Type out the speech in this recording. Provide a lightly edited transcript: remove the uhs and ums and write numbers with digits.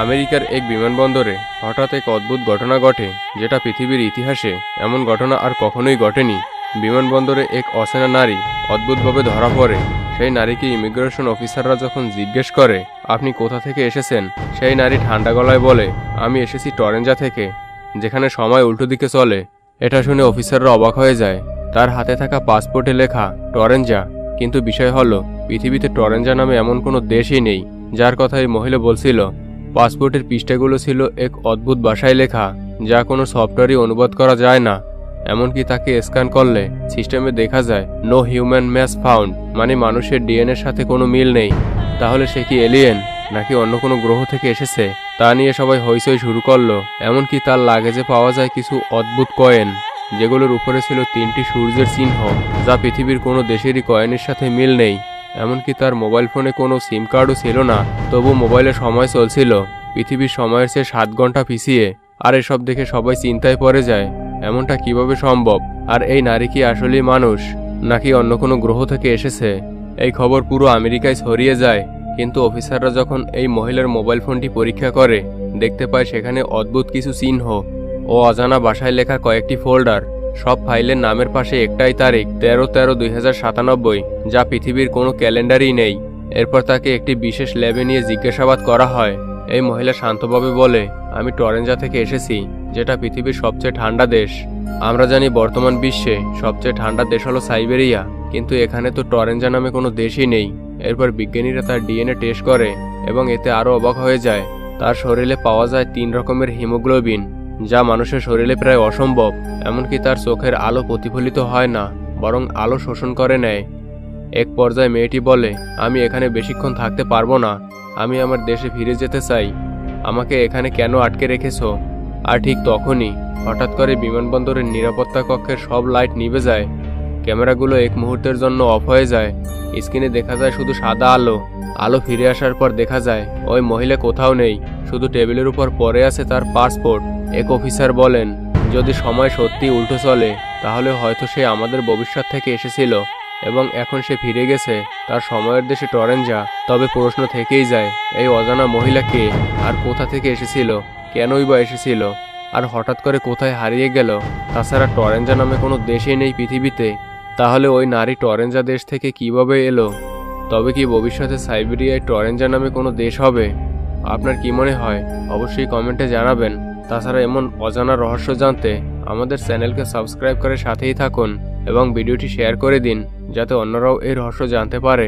আমেরিকার এক বিমানবন্দরে হঠাৎ এক অদ্ভুত ঘটনা ঘটে, যেটা পৃথিবীর ইতিহাসে এমন ঘটনা আর কখনোই ঘটেনি। বিমানবন্দরে এক অচেনা নারী অদ্ভুতভাবে ধরা পড়ে। সেই নারীকে ইমিগ্রেশন অফিসাররা যখন জিজ্ঞেস করে আপনি কোথা থেকে এসেছেন, সেই নারী ঠান্ডা গলায় বলে, আমি এসেছি টরেঞ্জা থেকে, যেখানে সময় উল্টো দিকে চলে। এটা শুনে অফিসাররা অবাক হয়ে যায়। তার হাতে থাকা পাসপোর্টে লেখা টরেঞ্জা, কিন্তু বিষয় হলো পৃথিবীতে টরেঞ্জা নামে এমন কোনো দেশই নেই যার কথা এই মহিলা বলছিল। পাসপোর্টের পৃষ্ঠাগুলো ছিল এক অদ্ভুত ভাষায় লেখা, যা কোনো সফটওয়্যারই অনুবাদ করা যায় না। এমনকি তাকে স্ক্যান করলে সিস্টেমে দেখা যায় নো হিউম্যান ম্যাচ ফাউন্ড, মানে মানুষের ডিএনএর সাথে কোনো মিল নেই। তাহলে সে কি এলিয়েন নাকি অন্য কোনো গ্রহ থেকে এসেছে, তা নিয়ে সবাই হইচই শুরু করলো। এমনকি তার লাগেজে পাওয়া যায় কিছু অদ্ভুত কয়েন, যেগুলোর উপরে ছিল 3টি সূর্যের চিহ্ন, যা পৃথিবীর কোনো দেশেরই কয়েনের সাথে মিল নেই। এমনকি তার মোবাইল ফোনে কোনো সিম কার্ডও ছিল না, তবু মোবাইলে সময় চলছিল পৃথিবীর সময়ের চেয়ে 7 ঘন্টা পিছিয়ে। আর এসব দেখে সবাই চিন্তায় পড়ে যায়, এমনটা কিভাবে সম্ভব? আর এই নারী কি আসলেই মানুষ নাকি অন্য কোনো গ্রহ থেকে এসেছে? এই খবর পুরো আমেরিকায় ছড়িয়ে যায়। কিন্তু অফিসাররা যখন এই মহিলার মোবাইল ফোনটি পরীক্ষা করে, দেখতে পায় সেখানে অদ্ভুত কিছু চিহ্ন ও অজানা ভাষায় লেখা কয়েকটি ফোল্ডার। সব ফাইলের নামের পাশে একটাই তারিখ, 13/13/2097, যা পৃথিবীর কোনো ক্যালেন্ডারই নেই। এরপর তাকে একটি বিশেষ ল্যাবে নিয়ে জিজ্ঞাসাবাদ করা হয়। এই মহিলা শান্তভাবে বলে, আমি টরেঞ্জা থেকে এসেছি, যেটা পৃথিবীর সবচেয়ে ঠান্ডা দেশ। আমরা জানি বর্তমান বিশ্বে সবচেয়ে ঠান্ডা দেশ হলো সাইবেরিয়া, কিন্তু এখানে তো টরেঞ্জা নামে কোনো দেশই নেই। এরপর বিজ্ঞানীরা তার ডিএনএ টেস্ট করে এবং এতে আরও অবাক হয়ে যায়। তার শরীরে পাওয়া যায় 3 রকমের হিমোগ্লোবিন, যা মানুষের শরীরে প্রায় অসম্ভব। এমনকি তার চোখের আলো প্রতিফলিত হয় না, বরং আলো শোষণ করে নেয়। এক পর্যায়ে মেয়েটি বলে, আমি এখানে বেশিক্ষণ থাকতে পারবো না, আমি আমার দেশে ফিরে যেতে চাই, আমাকে এখানে কেন আটকে রেখেছো? আর ঠিক তখনই হঠাৎ করে বিমানবন্দরের নিরাপত্তা কক্ষের সব লাইট নিভে যায়। ক্যামেরাগুলো এক মুহূর্তের জন্য অফ হয়ে যায়। স্ক্রিনে দেখা যায় শুধু সাদা আলো। আলো ফিরে আসার পর দেখা যায় ওই মহিলা কোথাও নেই, শুধু টেবিলের উপর পড়ে আছে তার পাসপোর্ট। এক অফিসার বলেন, যদি সময় সত্যি উল্টো চলে, তাহলে হয়তো সে আমাদের ভবিষ্যৎ থেকে এসেছিল এবং এখন সে ফিরে গেছে তার সময়ের দেশে টরেঞ্জা। তবে প্রশ্ন থেকেই যায়, এই অজানা মহিলা কে, আর কোথা থেকে এসেছিল, কেনই বা এসেছিল, আর হঠাৎ করে কোথায় হারিয়ে গেল? তাছাড়া টরেঞ্জা নামে কোনো দেশই নেই পৃথিবীতে। তাহলে ওই নারী টরেঞ্জা দেশ থেকে কিভাবে এলো? তবে কি ভবিষ্যতে সাইবেরিয়ায় টরেঞ্জা নামে কোনো দেশ হবে? আপনার কি মনে হয়? অবশ্যই কমেন্টে জানাবেন। তাছাড়া এমন অজানা রহস্য জানতে আমাদের চ্যানেলকে সাবস্ক্রাইব করে সাথেই থাকুন এবং ভিডিওটি শেয়ার করে দিন, যাতে অন্যরাও এই রহস্য জানতে পারে।